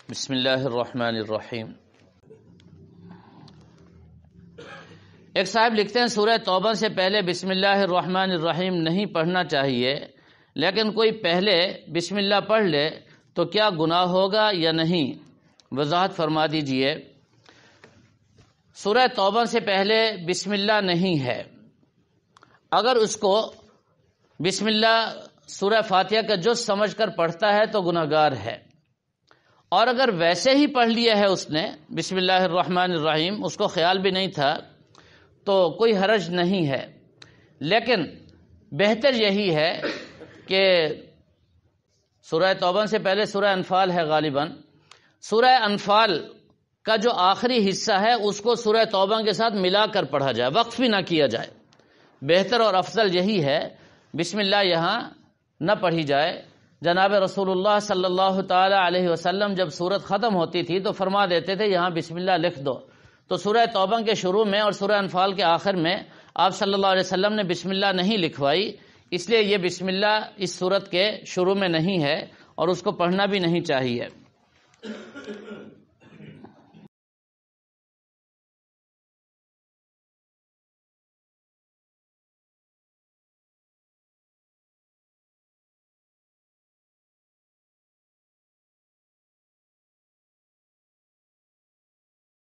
بسم اللہ الرحمن الرحیم۔ ایک صاحب لکھتے ہیں سورہ توبہ سے پہلے بسم اللہ الرحمن الرحیم نہیں پڑھنا چاہیے، لیکن کوئی پہلے بسم اللہ پڑھ لے تو کیا گناہ ہوگا یا نہیں؟ وضاحت فرما دیجئے۔ سورہ توبہ سے پہلے بسم اللہ نہیں ہے، اگر اس کو بسم اللہ سورہ فاتحہ کا جز سمجھ کر پڑھتا ہے تو گناہگار ہے، اور اگر ویسے ہی پڑھ لیا ہے اس نے بسم اللہ الرحمن الرحیم، اس کو خیال بھی نہیں تھا تو کوئی حرج نہیں ہے، لیکن بہتر یہی ہے کہ سورہ توبہ سے پہلے سورہ انفال ہے غالباً، سورہ انفال کا جو آخری حصہ ہے اس کو سورہ توبہ کے ساتھ ملا کر پڑھا جائے، وقف بھی نہ کیا جائے۔ بہتر اور افضل یہی ہے، بسم اللہ یہاں نہ پڑھی جائے۔ جناب رسول اللہ صلی اللہ تعالی علیہ وسلم جب سورت ختم ہوتی تھی تو فرما دیتے تھے یہاں بسم اللہ لکھ دو، تو سورہ توبہ کے شروع میں اور سورہ انفال کے آخر میں آپ صلی اللہ علیہ وسلم نے بسم اللہ نہیں لکھوائی، اس لیے یہ بسم اللہ اس سورت کے شروع میں نہیں ہے اور اس کو پڑھنا بھی نہیں چاہیے۔